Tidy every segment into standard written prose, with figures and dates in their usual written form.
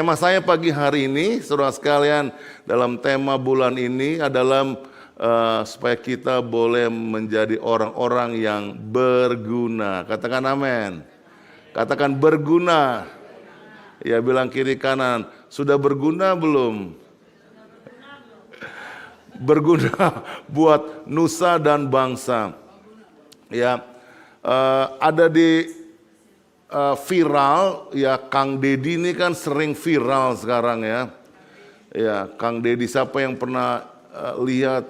Tema saya pagi hari ini, saudara sekalian, dalam tema bulan ini adalah supaya kita boleh menjadi orang-orang yang berguna. Katakan amin. Katakan berguna. Ya, bilang kiri kanan, sudah berguna belum? Berguna buat nusa dan bangsa. Ya, ada di viral, ya Kang Deddy ini kan sering viral sekarang ya. Ya, Kang Deddy, siapa yang pernah lihat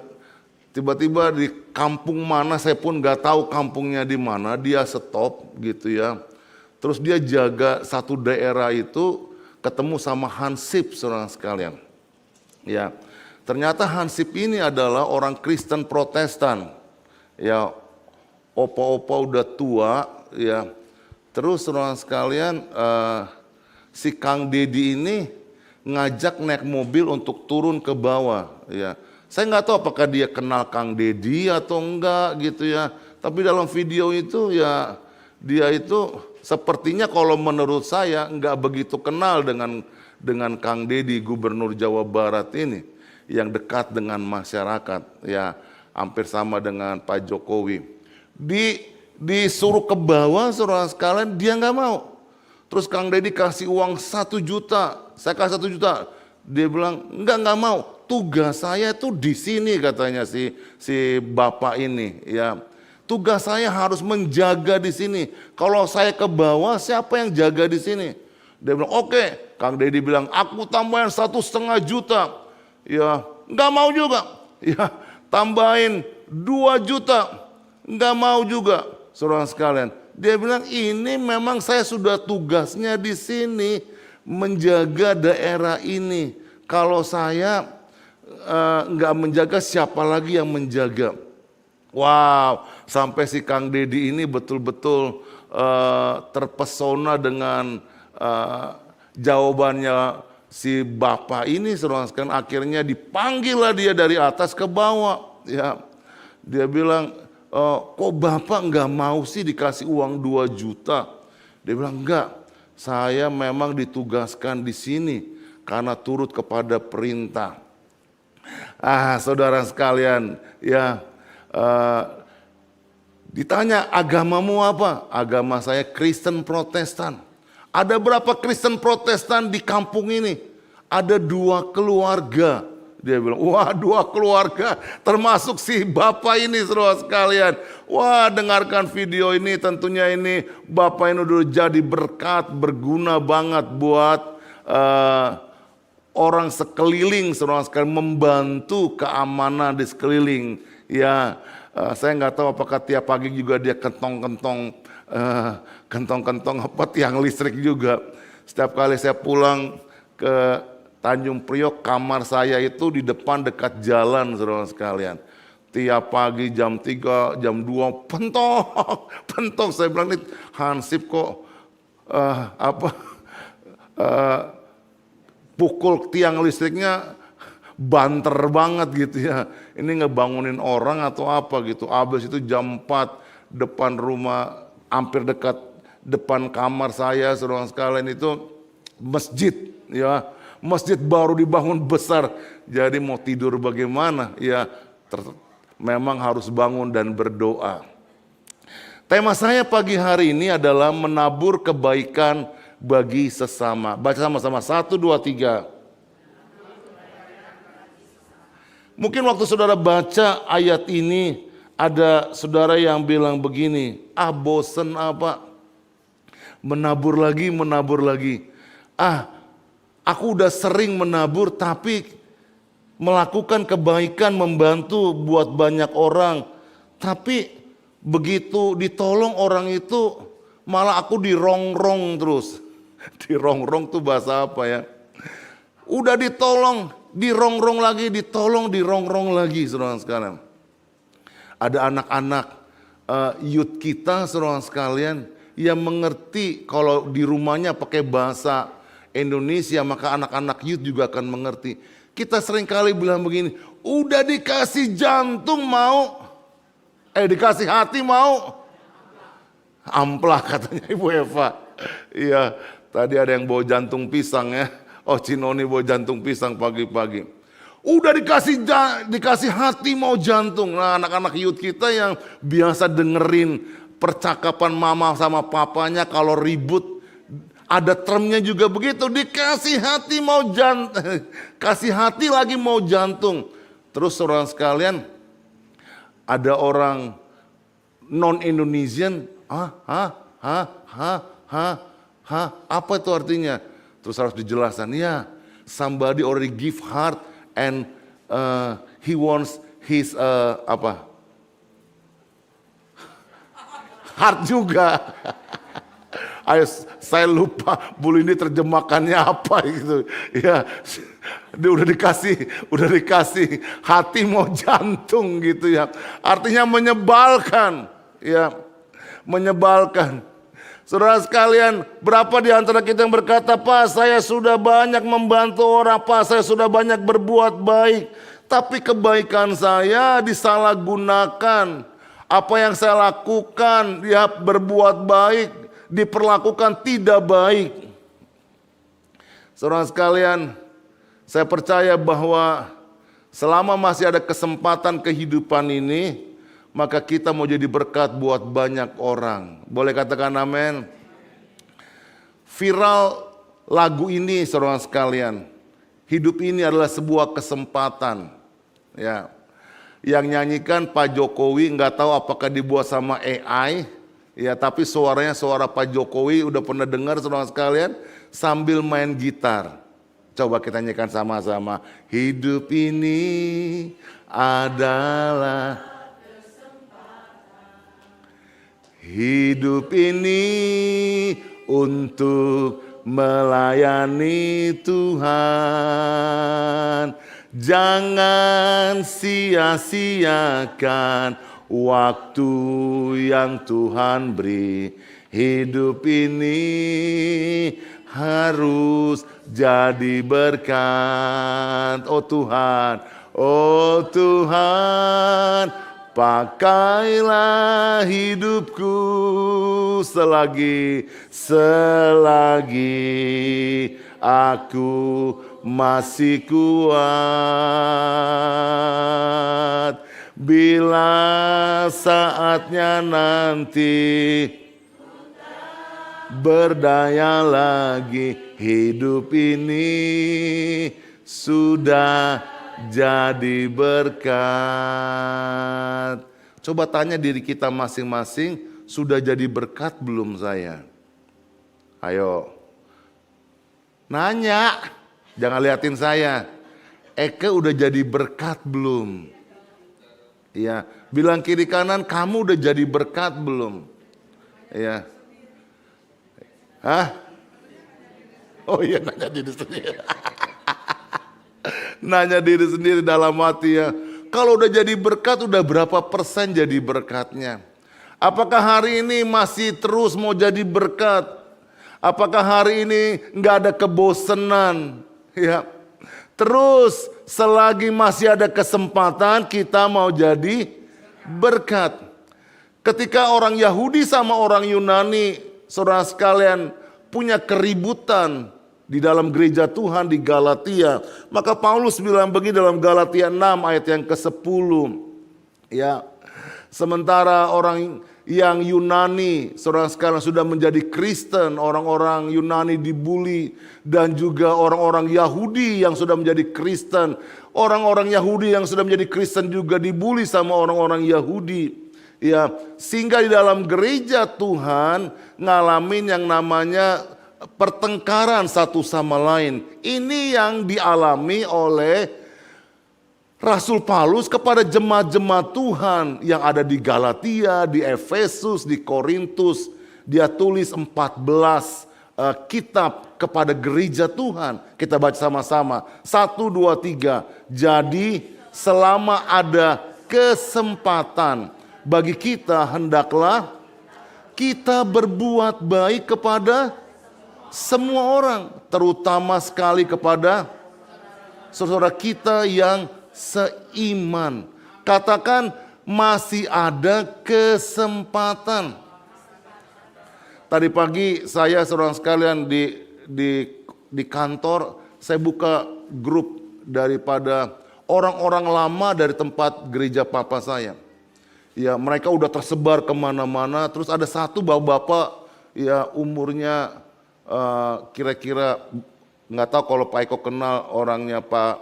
tiba-tiba di kampung mana, saya pun gak tahu kampungnya di mana, dia stop gitu ya. Terus dia jaga satu daerah itu, ketemu sama Hansip, saudara sekalian. Ya, ternyata Hansip ini adalah orang Kristen Protestan. Ya, opa-opa udah tua ya. Terus saudara sekalian, si Kang Deddy ini ngajak naik mobil untuk turun ke bawah. Ya, saya nggak tahu apakah dia kenal Kang Deddy atau enggak gitu ya. Tapi dalam video itu ya dia itu sepertinya kalau menurut saya nggak begitu kenal dengan Kang Deddy, Gubernur Jawa Barat ini yang dekat dengan masyarakat. Ya, hampir sama dengan Pak Jokowi. Disuruh ke bawah, saudara sekalian, dia nggak mau. Terus Kang Deddy kasih uang 1 juta, saya kasih 1 juta. Dia bilang nggak mau. Tugas saya itu di sini, katanya si bapak ini. Ya, tugas saya harus menjaga di sini. Kalau saya ke bawah, siapa yang jaga di sini? Dia bilang oke. Kang Deddy bilang aku tambahin 1,5 juta. Ya, nggak mau juga. Ya, tambahin 2 juta, nggak mau juga. Saudara sekalian, dia bilang ini memang saya sudah tugasnya di sini menjaga daerah ini. Kalau saya nggak menjaga, siapa lagi yang menjaga? Wow, sampai si Kang Deddy ini betul-betul terpesona dengan jawabannya si bapak ini. Saudara sekalian, akhirnya dipanggillah dia dari atas ke bawah. Ya, dia bilang, kok bapak nggak mau sih dikasih uang 2 juta? Dia bilang enggak, saya memang ditugaskan di sini karena turut kepada perintah. Saudara sekalian, ya ditanya agamamu apa? Agama saya Kristen Protestan. Ada berapa Kristen Protestan di kampung ini? Ada 2 keluarga. Dia bilang, wah 2 keluarga termasuk si bapak ini, saudara sekalian. Wah, dengarkan video ini, tentunya ini bapak ini udah jadi berkat, berguna banget buat orang sekeliling, saudara sekalian, membantu keamanan di sekeliling. Ya, saya nggak tahu apakah tiap pagi juga dia kentong-kentong apa tiang listrik juga. Setiap kali saya pulang ke Tanjung Priok, kamar saya itu di depan dekat jalan, saudara sekalian. Tiap pagi jam 3, jam 2, pentok. Saya bilang, nih Hansip kok pukul tiang listriknya banter banget gitu ya. Ini ngebangunin orang atau apa gitu. Abis itu jam 4 depan rumah, hampir dekat depan kamar saya, saudara sekalian, itu masjid ya. Masjid baru dibangun besar, jadi mau tidur bagaimana? Ya, memang harus bangun dan berdoa. Tema saya pagi hari ini adalah menabur kebaikan bagi sesama. Baca sama-sama, 1, 2, 3. Mungkin waktu saudara baca ayat ini, ada saudara yang bilang begini, bosen apa? Menabur lagi. Aku udah sering menabur tapi melakukan kebaikan, membantu buat banyak orang. Tapi begitu ditolong orang itu malah aku dirongrong terus. Dirongrong tuh bahasa apa ya? Udah ditolong, dirongrong lagi, dirongrong lagi, saudara sekalian. Ada anak-anak youth kita, saudara sekalian, yang mengerti kalau di rumahnya pakai bahasa Indonesia, maka anak-anak youth juga akan mengerti. Kita seringkali bilang begini, udah dikasih jantung mau, dikasih hati mau, amplah katanya Ibu Eva. Iya, tadi ada yang bawa jantung pisang ya. Oh, Cinoni bawa jantung pisang pagi-pagi. Udah dikasih hati mau jantung. Nah, anak-anak youth kita yang biasa dengerin percakapan mama sama papanya kalau ribut, ada termnya juga begitu, dikasih hati mau jantung, kasih hati lagi mau jantung. Terus saudara sekalian, ada orang non-Indonesian, apa itu artinya? Terus harus dijelaskan, ya, somebody already give heart and he wants his heart juga. Ayo, saya lupa Bu Lindi terjemahkannya apa gitu. Ya, dia udah dikasih hati mau jantung gitu ya. Artinya menyebalkan, ya, menyebalkan. Saudara sekalian, berapa di antara kita yang berkata, Pak, saya sudah banyak membantu orang, Pak, saya sudah banyak berbuat baik, tapi kebaikan saya disalahgunakan. Apa yang saya lakukan, ya, berbuat baik, diperlakukan tidak baik. Saudara sekalian, saya percaya bahwa selama masih ada kesempatan kehidupan ini, maka kita mau jadi berkat buat banyak orang. Boleh katakan amin? Viral lagu ini saudara sekalian, hidup ini adalah sebuah kesempatan. Ya, yang nyanyikan Pak Jokowi, nggak tahu apakah dibuat sama AI. Ya, tapi suaranya suara Pak Jokowi, udah pernah dengar saudara sekalian, sambil main gitar. Coba kita nyanyikan sama-sama. Hidup ini adalah, hidup ini untuk melayani Tuhan. Jangan sia-siakan waktu yang Tuhan beri. Hidup ini harus jadi berkat. Oh Tuhan, pakailah hidupku selagi aku masih kuat. Bila saatnya nanti berdaya lagi, hidup ini sudah jadi berkat. Coba tanya diri kita masing-masing, sudah jadi berkat belum saya? Ayo. Nanya, jangan liatin saya. Eke udah jadi berkat belum? Iya, bilang kiri kanan, kamu udah jadi berkat belum? Iya. Hah? Oh iya, nanya diri sendiri. Nanya diri sendiri dalam hati ya. Kalau udah jadi berkat, udah berapa persen jadi berkatnya? Apakah hari ini masih terus mau jadi berkat? Apakah hari ini nggak ada kebosanan? Ya, terus selagi masih ada kesempatan kita mau jadi berkat. Ketika orang Yahudi sama orang Yunani, saudara sekalian, punya keributan di dalam gereja Tuhan di Galatia, maka Paulus bilang begini dalam Galatia 6 ayat yang ke-10. Ya, sementara orang yang Yunani, saudara sekalian, sudah menjadi Kristen, orang-orang Yunani dibully, dan juga orang-orang Yahudi yang sudah menjadi Kristen, orang-orang Yahudi yang sudah menjadi Kristen juga dibully sama orang-orang Yahudi. Ya, sehingga di dalam gereja Tuhan ngalamin yang namanya pertengkaran satu sama lain. Ini yang dialami oleh Rasul Paulus kepada jemaat-jemaat Tuhan yang ada di Galatia, di Efesus, di Korintus. Dia tulis 14 kitab kepada gereja Tuhan. Kita baca sama-sama. 1, 2, 3. Jadi selama ada kesempatan bagi kita, hendaklah kita berbuat baik kepada semua orang, terutama sekali kepada saudara kita yang seiman. Katakan, masih ada kesempatan. Tadi pagi saya, saudara sekalian, di kantor saya buka grup daripada orang-orang lama dari tempat gereja papa saya. Ya, mereka udah tersebar kemana-mana. Terus ada satu bapak-bapak, ya umurnya kira-kira, nggak tahu kalau Pak Eko kenal orangnya Pak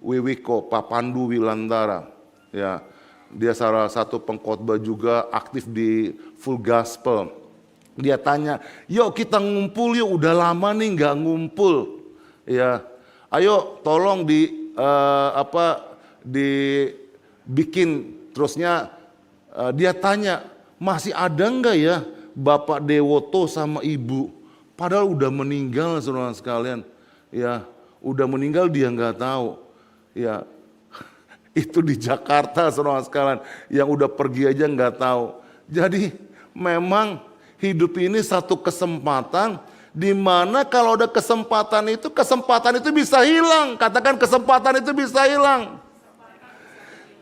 Wiwiko, Pak Pandu Wilantara. Ya, dia salah satu pengkhotbah juga, aktif di Full Gospel. Dia tanya, yuk kita ngumpul yuk, udah lama nih nggak ngumpul. Ya, ayo tolong dibikin. Terusnya dia tanya, masih ada nggak ya Bapak Dewoto sama Ibu? Padahal udah meninggal saudara sekalian. Ya, udah meninggal dia nggak tahu. Ya, itu di Jakarta saudara sekalian. Yang udah pergi aja nggak tahu. Jadi memang hidup ini satu kesempatan di mana kalau ada kesempatan itu bisa hilang. Katakan kesempatan itu bisa hilang.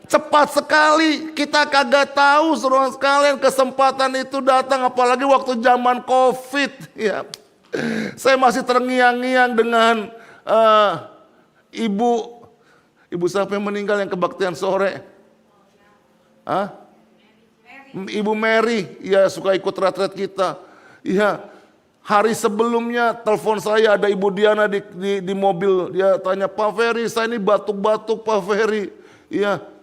Cepat sekali, kita kagak tahu saudara sekalian kesempatan itu datang, apalagi waktu zaman COVID. Ya. Saya masih terngiang-ngiang dengan ibu siapa yang meninggal yang kebaktian sore? Ibu Mary, ya suka ikut retret kita. Ya, hari sebelumnya telepon saya ada Ibu Diana di mobil, dia tanya, Pak Ferry, saya ini batuk-batuk Pak Ferry. Ya.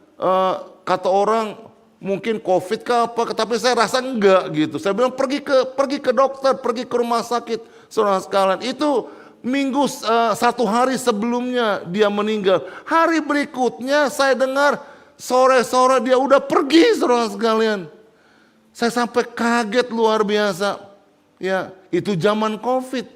Kata orang mungkin COVID kah apa, tapi saya rasa enggak gitu. Saya bilang pergi ke dokter, pergi ke rumah sakit. Saudara sekalian, itu minggu satu hari sebelumnya dia meninggal. Hari berikutnya saya dengar sore-sore dia udah pergi saudara sekalian. Saya sampai kaget luar biasa. Ya, itu zaman COVID.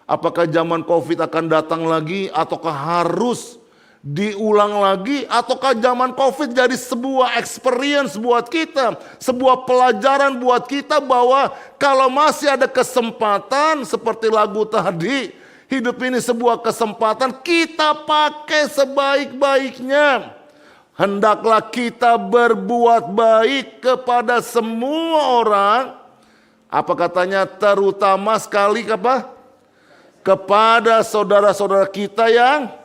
Apakah zaman COVID akan datang lagi ataukah harus diulang lagi, ataukah zaman COVID jadi sebuah experience buat kita, sebuah pelajaran buat kita bahwa kalau masih ada kesempatan seperti lagu tadi, hidup ini sebuah kesempatan, kita pakai sebaik-baiknya. Hendaklah kita berbuat baik kepada semua orang. Apa katanya, terutama sekali kepada saudara-saudara kita yang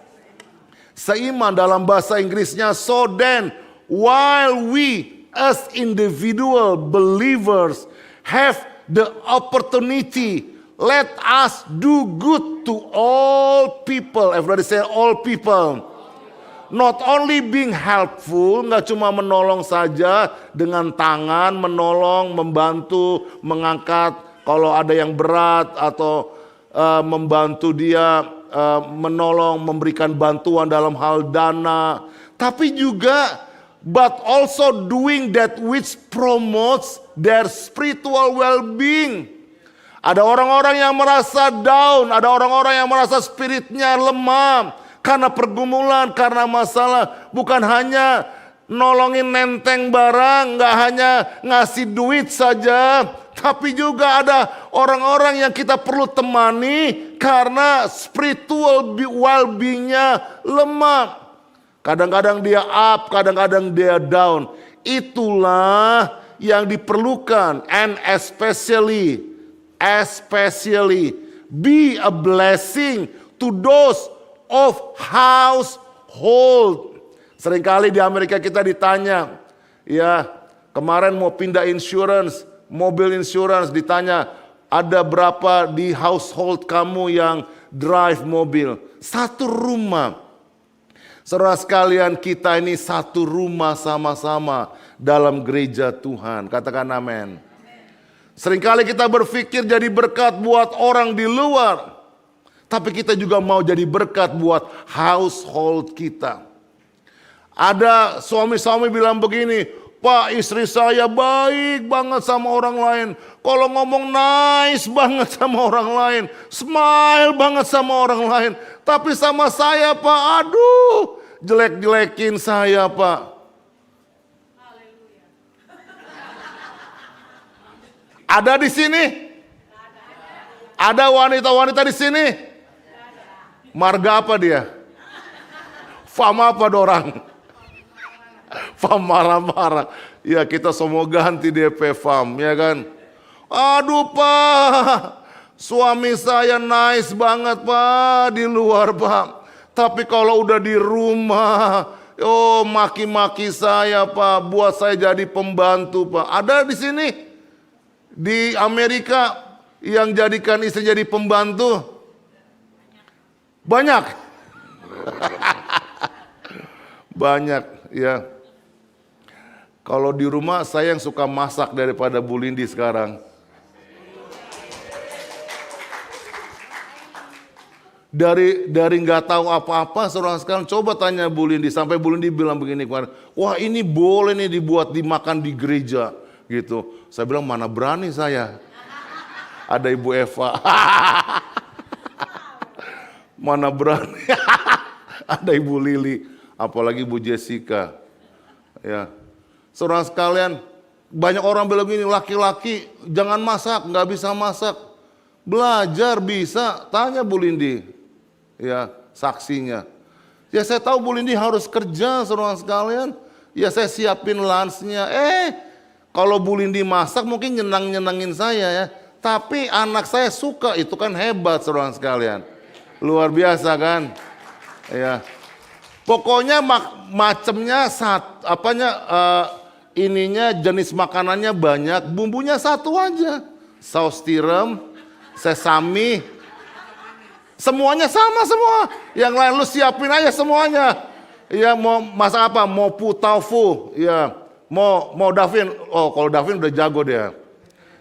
seiman, dalam bahasa Inggrisnya. So then, while we as individual believers have the opportunity, let us do good to all people. Everybody say all people. Not only being helpful, nggak cuma menolong saja dengan tangan, menolong, membantu, mengangkat kalau ada yang berat atau membantu dia, menolong, memberikan bantuan dalam hal dana, tapi juga but also doing that which promotes their spiritual well-being. Ada orang-orang yang merasa down, ada orang-orang yang merasa spiritnya lemah karena pergumulan, karena masalah. Bukan hanya nolongin nenteng barang, nggak hanya ngasih duit saja, tapi juga ada orang-orang yang kita perlu temani karena spiritual well-being-nya lemah. Kadang-kadang dia up, kadang-kadang dia down. Itulah yang diperlukan, and especially be a blessing to those of household. Seringkali di Amerika kita ditanya, ya kemarin mau pindah insurance, mobil insurance, ditanya ada berapa di household kamu yang drive mobil? Satu rumah. Saudara sekalian, kita ini satu rumah sama-sama dalam gereja Tuhan. Katakan amin. Seringkali kita berpikir jadi berkat buat orang di luar, tapi kita juga mau jadi berkat buat household kita. Ada suami-suami bilang begini, Pak, istri saya baik banget sama orang lain. Kalau ngomong nice banget sama orang lain. Smile banget sama orang lain. Tapi sama saya Pak, aduh, jelek-jelekin saya Pak. Ada di sini? Ada wanita-wanita di sini? Marga apa dia? Fama apa dorang? Fam marah-marah. Ya kita semua ganti DP Fam, ya kan? Aduh Pak, Suami saya nice banget Pak di luar Pak. Tapi kalau udah di rumah, oh maki-maki saya Pak, buat saya jadi pembantu Pak. Ada di sini, di Amerika yang jadikan istri jadi pembantu? Banyak. Banyak ya. Kalau di rumah saya yang suka masak daripada Bu Lindi sekarang. Dari nggak tahu apa-apa, saudara sekalian, coba tanya Bu Lindi, sampai Bu Lindi bilang begini kemarin, wah ini boleh nih dibuat dimakan di gereja gitu. Saya bilang mana berani saya. Ada Ibu Eva. Mana berani. Ada Ibu Lili, apalagi Bu Jessica. Ya. Saudara sekalian, banyak orang bilang gini, laki-laki jangan masak, nggak bisa masak. Belajar bisa, tanya Bu Lindi. Ya, saksinya. Ya saya tahu Bu Lindi harus kerja, saudara sekalian. Ya saya siapin lunchnya. Kalau Bu Lindi masak mungkin nyenang-nyenangin saya ya. Tapi anak saya suka, itu kan hebat, saudara sekalian. Luar biasa kan? Ya. Pokoknya macamnya ininya jenis makanannya banyak, bumbunya satu aja. Saus tiram, sesame, semuanya sama semua. Yang lain lu siapin aja semuanya. Ya mau masak apa? Mau tofu, ya. Mau Davin. Oh, kalau Davin udah jago dia.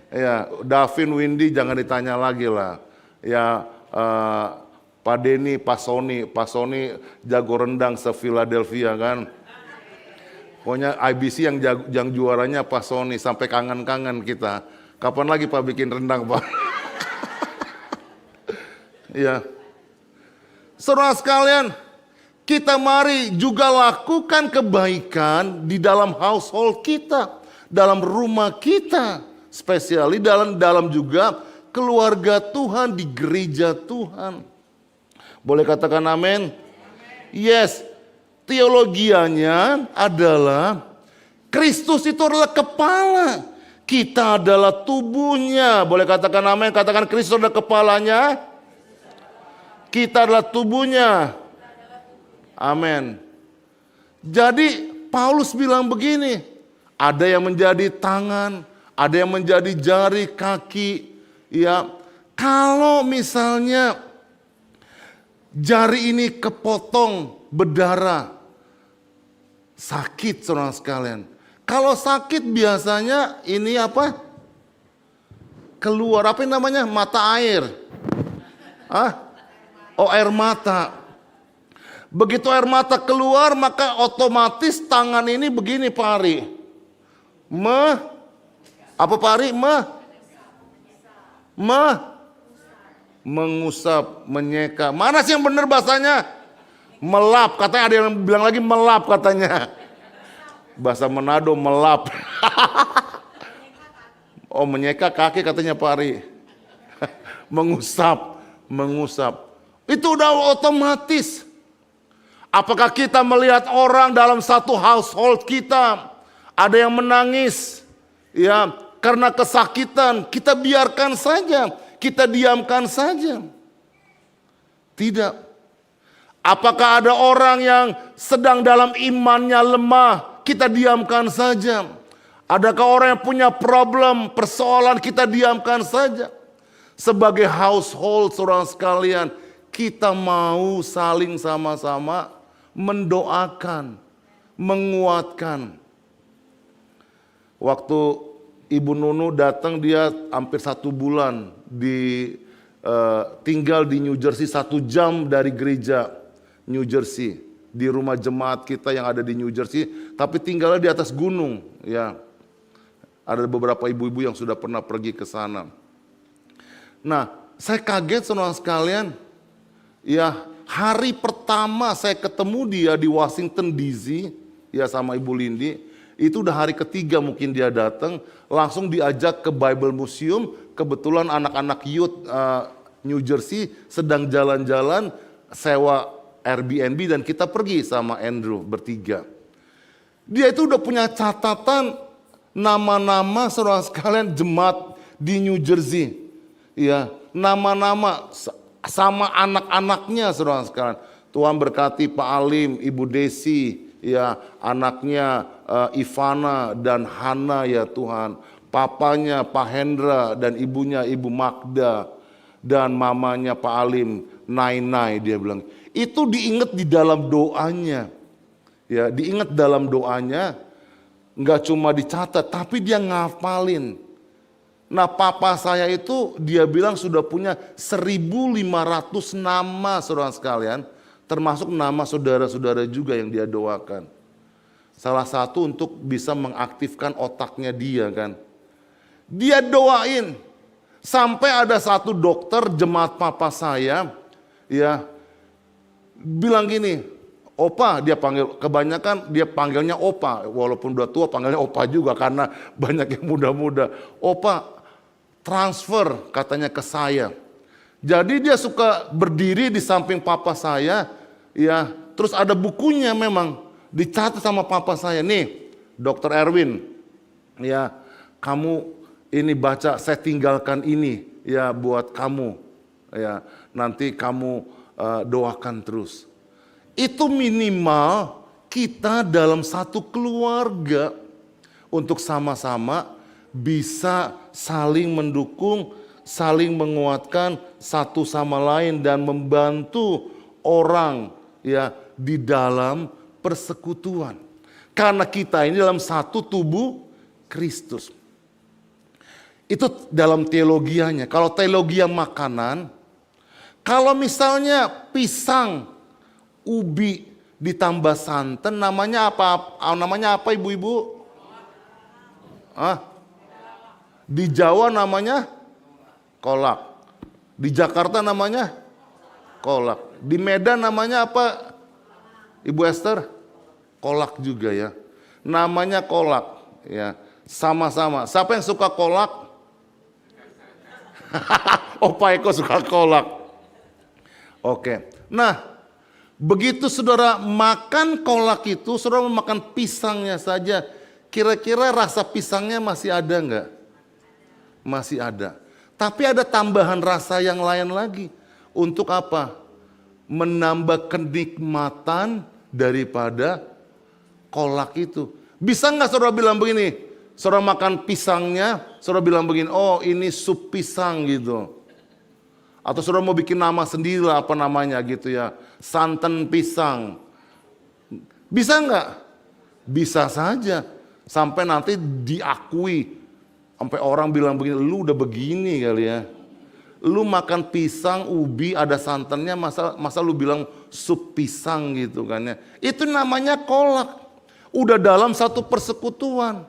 Ya, Davin, Windy jangan ditanya lagi lah. Ya, Pak Denny, Pak Sony jago rendang se-Philadelphia kan. Pokoknya IBC yang juaranya Pak Sony, sampai kangen-kangen kita. Kapan lagi Pak bikin rendang, Pak? Ya. Saudara sekalian, kita mari juga lakukan kebaikan di dalam household kita, dalam rumah kita, spesiali dalam juga keluarga Tuhan, di gereja Tuhan. Boleh katakan amin? Yes. Teologianya adalah Kristus itu adalah kepala, kita adalah tubuhnya. Boleh katakan amin? Katakan Kristus adalah kepalanya, kita adalah tubuhnya. Amin. Jadi Paulus bilang begini, ada yang menjadi tangan, ada yang menjadi jari, kaki. Ya, kalau misalnya jari ini kepotong, berdarah, sakit saudara sekalian. Kalau sakit biasanya ini apa? Keluar apa yang namanya? Mata air. Air mata. Begitu air mata keluar, maka otomatis tangan ini begini Pak Ari. Mengusap, menyeka. Mana sih yang benar bahasanya? Melap, katanya ada yang bilang lagi melap katanya. Bahasa Manado melap. Oh menyeka kaki katanya Pak Ari. Mengusap. Itu udah otomatis. Apakah kita melihat orang dalam satu household kita, ada yang menangis, ya karena kesakitan, kita biarkan saja, kita diamkan saja? Tidak. Apakah ada orang yang sedang dalam imannya lemah, kita diamkan saja? Adakah orang yang punya problem, persoalan, kita diamkan saja? Sebagai household saudara sekalian, kita mau saling sama-sama mendoakan, menguatkan. Waktu Ibu Nunu datang, dia hampir 1 bulan tinggal di New Jersey, 1 jam dari gereja New Jersey, di rumah jemaat kita yang ada di New Jersey, tapi tinggalnya di atas gunung. Ya, ada beberapa ibu-ibu yang sudah pernah pergi ke sana. Nah, saya kaget saudara sekalian. Ya, hari pertama saya ketemu dia di Washington DC, ya sama Ibu Lindi, itu udah hari ketiga mungkin dia datang, langsung diajak ke Bible Museum. Kebetulan anak-anak youth New Jersey sedang jalan-jalan, sewa Airbnb dan kita pergi sama Andrew bertiga. Dia itu udah punya catatan nama-nama saudara sekalian jemaat di New Jersey. Ya, nama-nama sama anak-anaknya saudara sekalian. Tuhan berkati Pak Alim, Ibu Desi, ya anaknya Ivana dan Hana ya Tuhan. Papanya Pak Hendra dan ibunya Ibu Magda dan mamanya Pak Alim, Nai dia bilang. Itu diingat di dalam doanya. Ya, diingat dalam doanya, nggak cuma dicatat, tapi dia ngafalin. Nah, papa saya itu dia bilang sudah punya 1.500 nama saudara sekalian, termasuk nama saudara-saudara juga yang dia doakan. Salah satu untuk bisa mengaktifkan otaknya dia kan. Dia doain sampai ada satu dokter jemaat papa saya, ya bilang gini, Opa, dia panggil, kebanyakan dia panggilnya Opa, walaupun udah tua panggilnya Opa juga karena banyak yang muda-muda. Opa, transfer katanya ke saya. Jadi dia suka berdiri di samping papa saya, ya, terus ada bukunya memang dicatat sama papa saya. Nih, Dokter Erwin, ya, kamu ini baca, saya tinggalkan ini, ya, buat kamu, ya, nanti kamu doakan terus. Itu minimal kita dalam satu keluarga untuk sama-sama bisa saling mendukung, saling menguatkan satu sama lain dan membantu orang ya di dalam persekutuan. Karena kita ini dalam satu tubuh Kristus. Itu dalam teologianya. Kalau teologi makanan, kalau misalnya pisang ubi ditambah santan namanya apa? Namanya apa ibu-ibu? Di Jawa namanya kolak. Di Jakarta namanya kolak. Di Medan namanya apa? Ibu Esther? Kolak juga ya. Namanya kolak ya. Sama-sama. Siapa yang suka kolak? Opa Eko suka kolak. Oke. Nah, begitu saudara makan kolak itu, saudara makan pisangnya saja, kira-kira rasa pisangnya masih ada enggak? Masih ada. Tapi ada tambahan rasa yang lain lagi. Untuk apa? Menambah kenikmatan daripada kolak itu. Bisa enggak saudara bilang begini? Saudara makan pisangnya, saudara bilang begini, oh ini sup pisang gitu. Atau saudara mau bikin nama sendiri lah apa namanya gitu ya. Santan pisang. Bisa enggak? Bisa saja. Sampai nanti diakui. Sampai orang bilang begini, lu udah begini kali ya. Lu makan pisang, ubi, ada santannya, masa lu bilang sup pisang gitu kan ya. Itu namanya kolak. Udah dalam satu persekutuan.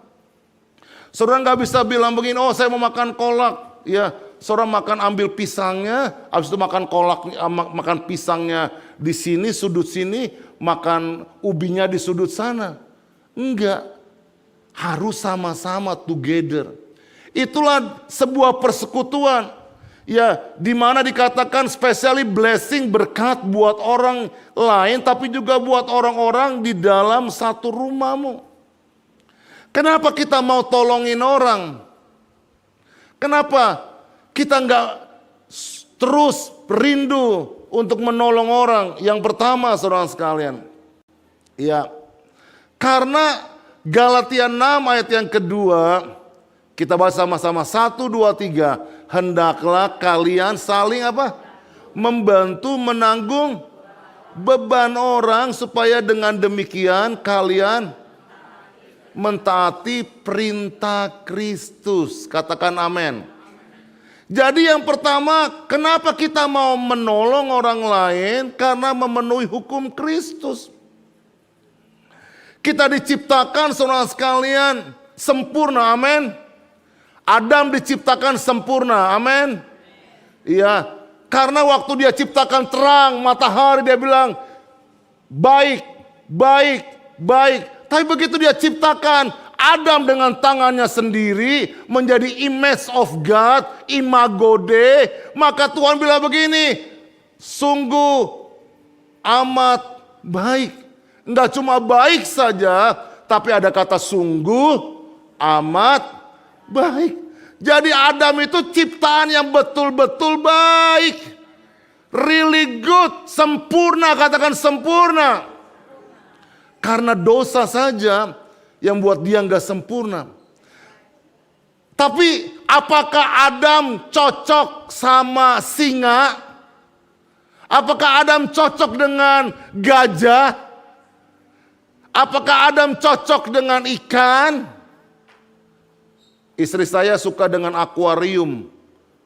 Saudara nggak bisa bilang begini, oh saya mau makan kolak. Ya, saudara makan ambil pisangnya, habis itu makan kolak, makan pisangnya di sini, sudut sini, makan ubinya di sudut sana. Enggak, harus sama-sama together. Itulah sebuah persekutuan. Ya, di mana dikatakan especially blessing, berkat buat orang lain, tapi juga buat orang-orang di dalam satu rumahmu. Kenapa kita mau tolongin orang? Kenapa kita nggak terus rindu untuk menolong orang? Yang pertama saudara sekalian, ya, karena Galatia 6 ayat yang kedua, kita bahas sama-sama 1, 2, 3. Hendaklah kalian saling apa? Membantu menanggung beban orang supaya dengan demikian kalian mentaati perintah Kristus. Katakan amin. Jadi yang pertama, kenapa kita mau menolong orang lain? Karena memenuhi hukum Kristus. Kita diciptakan saudara sekalian sempurna, amin. Adam diciptakan sempurna, amin. Iya, karena waktu dia ciptakan terang, matahari dia bilang baik, baik, baik. Tapi begitu dia ciptakan Adam dengan tangannya sendiri menjadi image of God, imago Dei, maka Tuhan bilang begini, sungguh amat baik. Enggak cuma baik saja, tapi ada kata sungguh amat baik. Jadi Adam itu ciptaan yang betul-betul baik. Really good, sempurna, katakan sempurna. Karena dosa saja yang buat dia nggak sempurna. Tapi apakah Adam cocok sama singa? Apakah Adam cocok dengan gajah? Apakah Adam cocok dengan ikan? Istri saya suka dengan akuarium,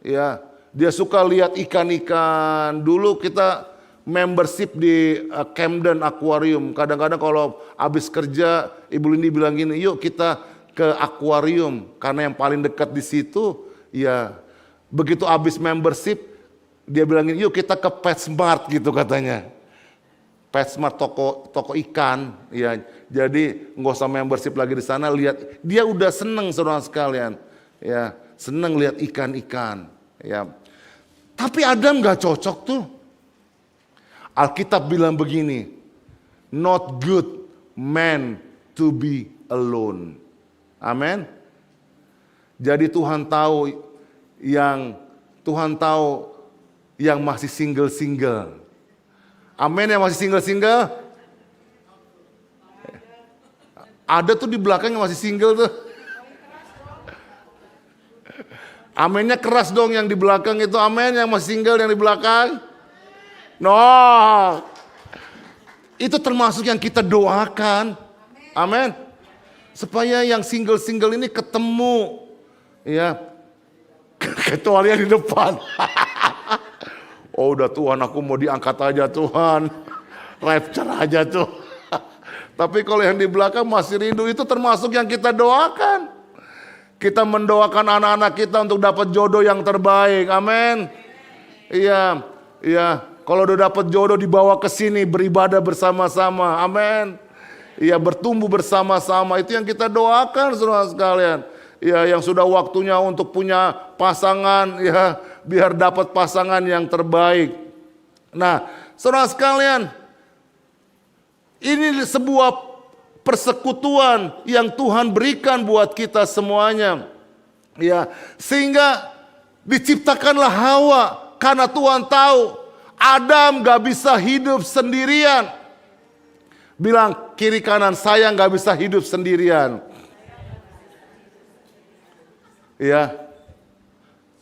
ya. Dia suka lihat ikan-ikan. Dulu kita membership di Camden Aquarium. Kadang-kadang kalau habis kerja, Ibu Lindi bilang gini, yuk kita ke akuarium. Karena yang paling dekat di situ, ya. Begitu habis membership, dia bilang gini, yuk kita ke PetSmart gitu katanya. PetSmart toko ikan, ya. Jadi nggak usah membership lagi di sana, lihat dia udah seneng saudara sekalian, ya seneng lihat ikan-ikan, ya. Tapi Adam nggak cocok tuh. Alkitab bilang begini, not good man to be alone. Amin. Jadi Tuhan tahu yang masih single-single. Amin, yang masih single-single. Ada tuh di belakang yang masih single tuh. Aminnya keras dong yang di belakang itu. Amin, yang masih single yang di belakang. No. Itu termasuk yang kita doakan. Amin. Supaya yang single-single ini ketemu. Ya. Kecuali yang di depan. Oh udah Tuhan, aku mau diangkat aja Tuhan. Rapture aja tuh. Tapi kalau yang di belakang masih rindu, itu termasuk yang kita doakan. Kita mendoakan anak-anak kita untuk dapat jodoh yang terbaik. Amin. Iya, iya. Kalau udah dapat jodoh dibawa ke sini beribadah bersama-sama. Amin. Iya, bertumbuh bersama-sama. Itu yang kita doakan saudara sekalian. Ya, yang sudah waktunya untuk punya pasangan, ya, biar dapat pasangan yang terbaik. Nah, saudara sekalian, ini sebuah persekutuan yang Tuhan berikan buat kita semuanya. Ya, sehingga diciptakanlah Hawa karena Tuhan tahu Adam gak bisa hidup sendirian. Bilang kiri kanan, saya gak bisa hidup sendirian. Ya,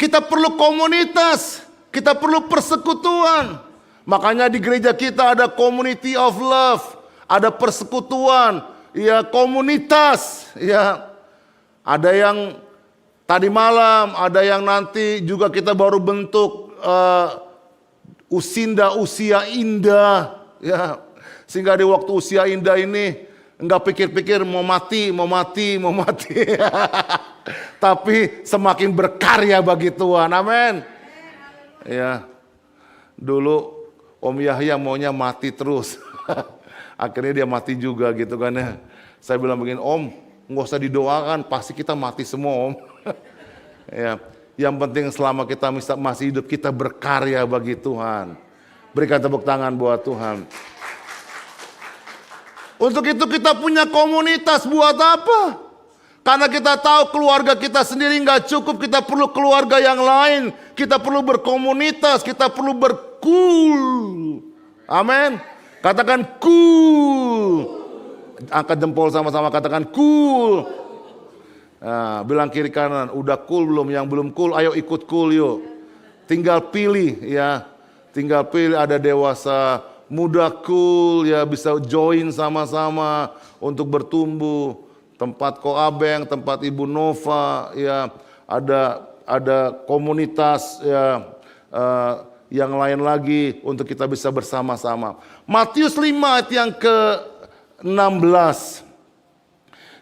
kita perlu komunitas, kita perlu persekutuan. Makanya di gereja kita ada community of love, ada persekutuan, ya komunitas, ya. Ada yang tadi malam, ada yang nanti juga kita baru bentuk Usinda Usia Indah, ya. Sehingga di waktu usia indah ini enggak pikir-pikir mau mati. Tapi semakin berkarya bagi Tuhan. Amin. Ya. Dulu Om Yahya maunya mati terus. Akhirnya dia mati juga gitu kan ya. Saya bilang begini, Om, nggak usah didoakan, pasti kita mati semua Om. Ya. Yang penting selama kita masih hidup, kita berkarya bagi Tuhan. Berikan tepuk tangan buat Tuhan. Untuk itu kita punya komunitas, buat apa? Karena kita tahu keluarga kita sendiri nggak cukup, kita perlu keluarga yang lain. Kita perlu berkomunitas, kita perlu berkul. Amin. Katakan cool. Angkat jempol sama-sama, katakan cool. Nah, bilang kiri kanan, udah cool belum? Yang belum cool, ayo ikut cool yuk. Tinggal pilih ya. Tinggal pilih, ada dewasa, muda cool ya, bisa join sama-sama untuk bertumbuh. Tempat Ko Abeng, tempat Ibu Nova, ya ada komunitas ya yang lain lagi untuk kita bisa bersama-sama. Matius 5 ayat yang ke-16.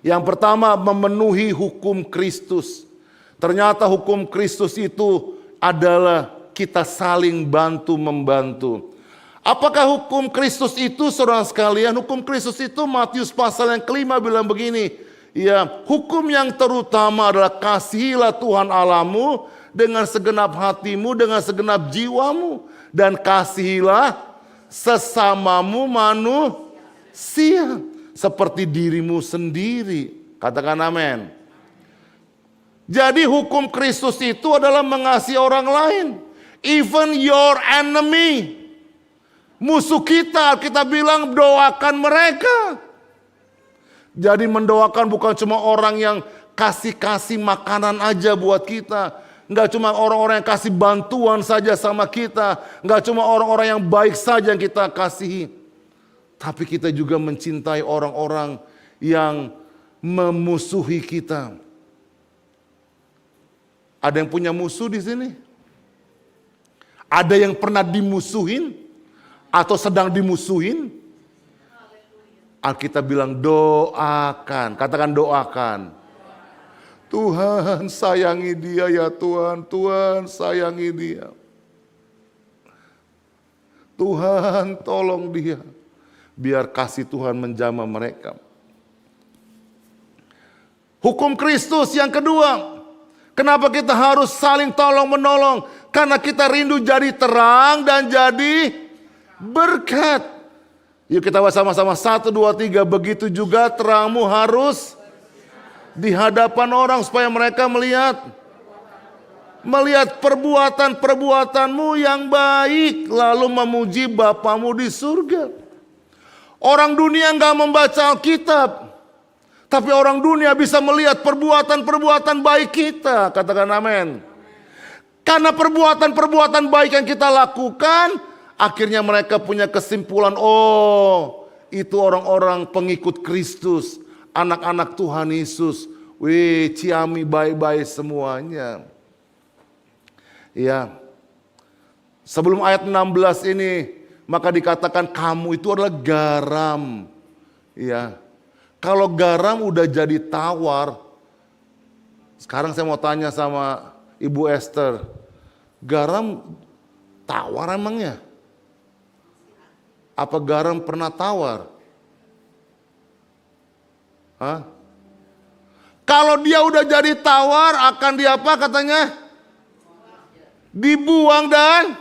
Yang pertama, memenuhi hukum Kristus. Ternyata hukum Kristus itu adalah kita saling bantu-membantu. Apakah hukum Kristus itu, saudara sekalian? Hukum Kristus itu Matius pasal yang kelima bilang begini. Ya, hukum yang terutama adalah kasihilah Tuhan Allahmu dengan segenap hatimu, dengan segenap jiwamu, dan kasihilah sesamamu manusia seperti dirimu sendiri. Katakan amin. Jadi hukum Kristus itu adalah mengasihi orang lain. Even your enemy. Musuh kita bilang doakan mereka. Jadi mendoakan bukan cuma orang yang kasih makanan aja buat kita. Enggak cuma orang-orang yang kasih bantuan saja sama kita. Enggak cuma orang-orang yang baik saja yang kita kasihi. Tapi kita juga mencintai orang-orang yang memusuhi kita. Ada yang punya musuh di sini? Ada yang pernah dimusuhin? Atau sedang dimusuhin? Alkitab bilang doakan. Katakan doakan. Tuhan sayangi dia ya Tuhan. Tuhan sayangi dia. Tuhan tolong dia. Biar kasih Tuhan menjamah mereka. Hukum Kristus yang kedua. Kenapa kita harus saling tolong menolong? Karena kita rindu jadi terang dan jadi berkat. Yuk kita baca sama-sama 1, 2, 3. Begitu juga terangmu harus di hadapan orang supaya mereka melihat perbuatan-perbuatanmu yang baik, lalu memuji Bapamu di surga. Orang dunia enggak membaca Alkitab, tapi orang dunia bisa melihat perbuatan-perbuatan baik kita. Katakan amin. Karena perbuatan-perbuatan baik yang kita lakukan, akhirnya mereka punya kesimpulan, oh itu orang-orang pengikut Kristus, anak-anak Tuhan Yesus. Wih, Ciami baik-baik semuanya. Ya. Sebelum ayat 16 ini, maka dikatakan kamu itu adalah garam. Ya. Kalau garam udah jadi tawar, sekarang saya mau tanya sama Ibu Esther, garam tawar emangnya? Apa garam pernah tawar? Hah? Kalau dia udah jadi tawar, akan diapa katanya? Dibuang dan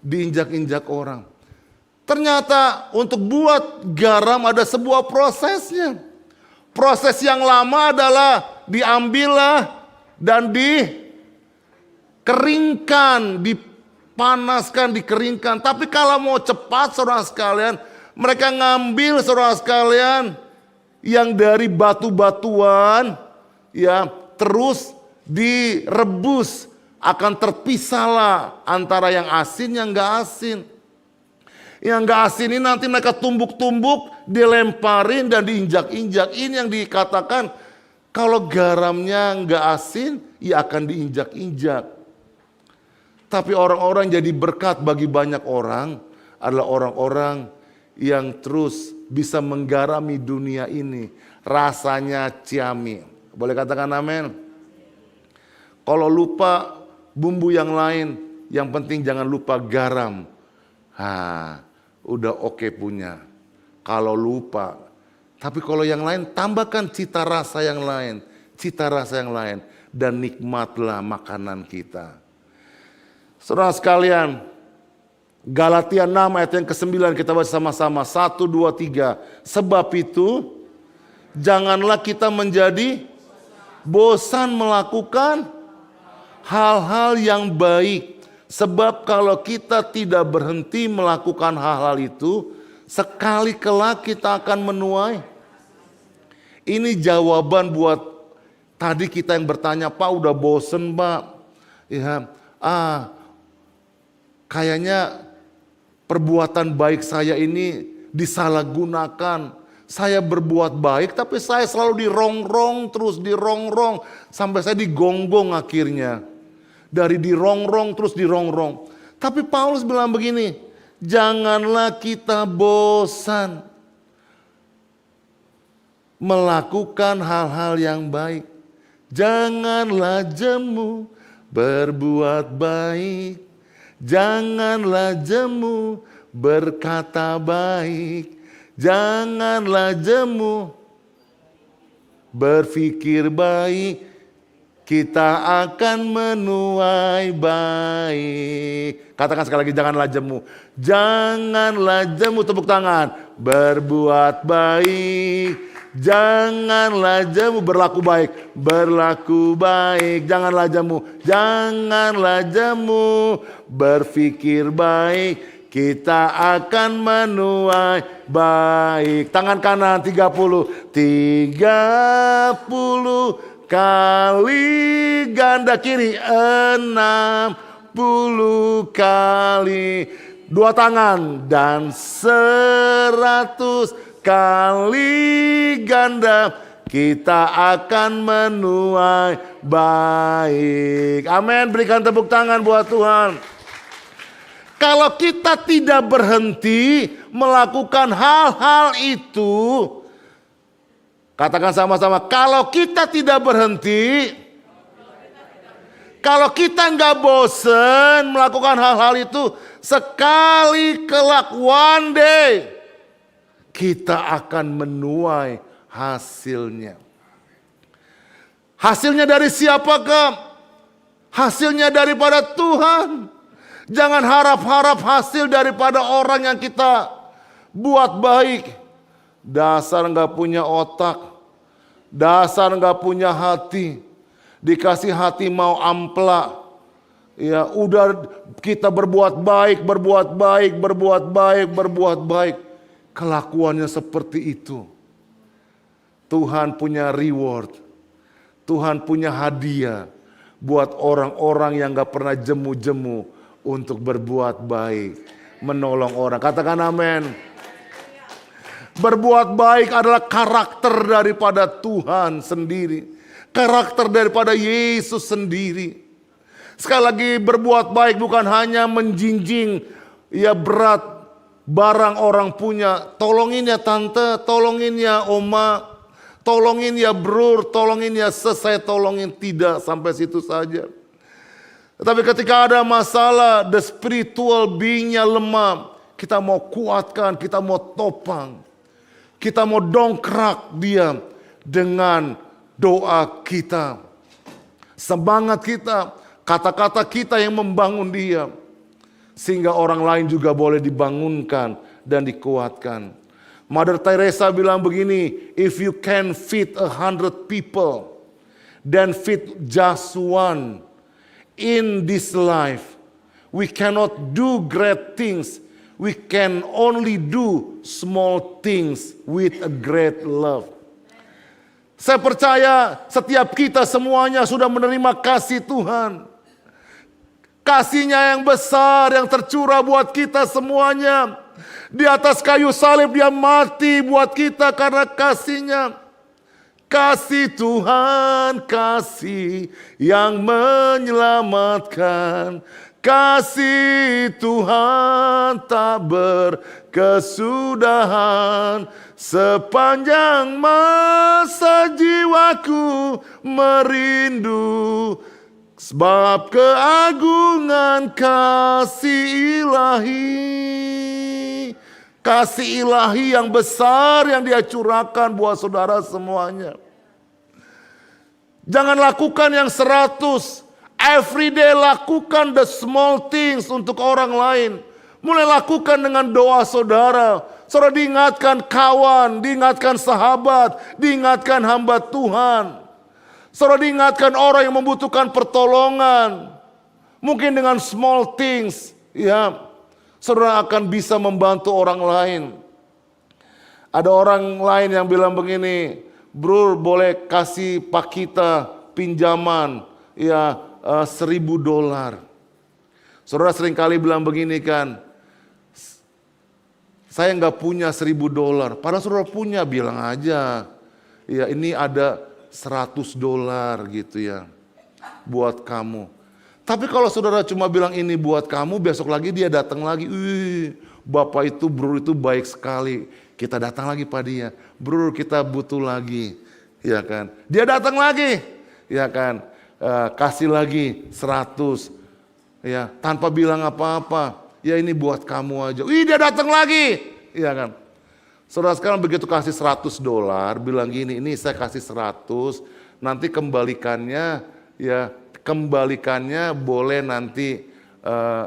diinjak-injak orang. Ternyata untuk buat garam ada sebuah prosesnya. Proses yang lama adalah diambillah dan dikeringkan, dipanaskan, dikeringkan. Tapi kalau mau cepat saudara sekalian, mereka ngambil saudara sekalian yang dari batu-batuan, ya terus direbus, akan terpisahlah antara yang asin yang enggak asin. Yang enggak asin ini nanti mereka tumbuk-tumbuk, dilemparin dan diinjak-injak. Ini yang dikatakan kalau garamnya enggak asin, ya akan diinjak-injak. Tapi orang-orang jadi berkat bagi banyak orang adalah orang-orang yang terus bisa menggarami dunia ini. Rasanya ciami. Boleh katakan amin? Kalau lupa bumbu yang lain, yang penting jangan lupa garam. Udah oke punya. Kalau lupa. Tapi kalau yang lain, tambahkan cita rasa yang lain. Cita rasa yang lain. Dan nikmatlah makanan kita. Saudara sekalian, Galatia 6 ayat yang ke-9 kita baca sama-sama. 1, 2, 3. Sebab itu, janganlah kita menjadi bosan melakukan hal-hal yang baik. Sebab kalau kita tidak berhenti melakukan hal-hal itu, sekali kelak kita akan menuai. Ini jawaban buat tadi kita yang bertanya, Pak udah bosen Pak. Ya, kayaknya perbuatan baik saya ini disalahgunakan. Saya berbuat baik tapi saya selalu dirongrong, terus dirongrong. Sampai saya digonggong akhirnya. Dari dirongrong terus dirongrong. Tapi Paulus bilang begini, janganlah kita bosan melakukan hal-hal yang baik. Janganlah jemu berbuat baik. Janganlah jemu berkata baik. Janganlah jemu berpikir baik. kita akan menuai baik. Katakan sekali lagi, janganlah jemu. Janganlah jemu, tepuk tangan. Berbuat baik. Janganlah jemu, berlaku baik. Berlaku baik. Janganlah jemu. Janganlah jemu. Berpikir baik. Kita akan menuai baik. Tangan kanan 30. 30 kali, ganda kiri 60 kali. Dua tangan dan 100 kali ganda. Kita akan menuai baik. Amin. Berikan tepuk tangan buat Tuhan. Kalau kita tidak berhenti melakukan hal-hal itu, katakan sama-sama, kalau kita tidak berhenti, kalau kita nggak bosen melakukan hal-hal itu, sekali kelak one day, kita akan menuai hasilnya. Hasilnya dari siapakah? Hasilnya daripada Tuhan. Jangan harap-harap hasil daripada orang yang kita buat baik. Dasar nggak punya otak, dasar nggak punya hati, dikasih hati mau amplak. Ya udah kita berbuat baik, berbuat baik, berbuat baik, berbuat baik. Kelakuannya seperti itu. Tuhan punya reward, Tuhan punya hadiah buat orang-orang yang gak pernah jemu-jemu untuk berbuat baik, menolong orang. Katakan amin. Berbuat baik adalah karakter daripada Tuhan sendiri, karakter daripada Yesus sendiri. Sekali lagi, berbuat baik bukan hanya menjinjing, ya berat barang orang punya. Tolongin ya tante, tolongin ya oma, tolongin ya bro, tolongin ya saya tolongin. Tidak sampai situ saja. Tapi ketika ada masalah, the spiritual being-nya lemah, kita mau kuatkan, kita mau topang, kita mau dongkrak dia dengan doa kita, semangat kita, kata-kata kita yang membangun dia, sehingga orang lain juga boleh dibangunkan dan dikuatkan. Mother Teresa bilang begini, if you can feed 100 people, then feed just one. In this life, we cannot do great things. We can only do small things with a great love. Saya percaya setiap kita semuanya sudah menerima kasih Tuhan. Kasih-Nya yang besar yang tercurah buat kita semuanya. Di atas kayu salib dia mati buat kita karena kasih-Nya. Kasih Tuhan, kasih yang menyelamatkan. Kasih Tuhan tak berkesudahan. Sepanjang masa jiwaku merindu, sebab keagungan kasih ilahi. Kasih ilahi yang besar yang dia curahkan buat saudara semuanya. Jangan lakukan yang 100. Every day lakukan the small things untuk orang lain. Mulai lakukan dengan doa saudara. Saudara diingatkan kawan, diingatkan sahabat, diingatkan hamba Tuhan. Saudara diingatkan orang yang membutuhkan pertolongan. Mungkin dengan small things, ya, saudara akan bisa membantu orang lain. Ada orang lain yang bilang begini, bro boleh kasih Pak kita pinjaman, ya $1,000. Saudara seringkali bilang begini kan, saya nggak punya $1,000. Padahal saudara punya, bilang aja, ya ini ada $100 gitu ya, buat kamu. Tapi kalau saudara cuma bilang ini buat kamu, besok lagi dia datang lagi, bapak itu bro itu baik sekali. Kita datang lagi pada dia, bro kita butuh lagi, ya kan? Dia datang lagi, ya kan? Kasih lagi 100, ya tanpa bilang apa-apa. Ya ini buat kamu aja. Dia datang lagi, ya kan? Saudara sekarang begitu kasih $100, bilang gini, ini saya kasih 100, nanti kembalikannya Ya, kembalikannya boleh nanti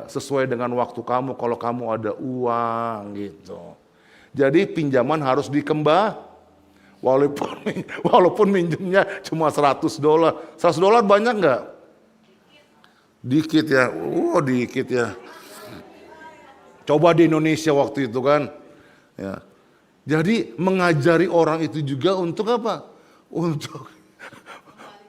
sesuai dengan waktu kamu kalau kamu ada uang gitu. Jadi pinjaman harus walaupun minjemnya cuma $100. $100 banyak nggak? Dikit ya. Dikit ya. Coba di Indonesia waktu itu kan. Ya. Jadi mengajari orang itu juga untuk apa? Untuk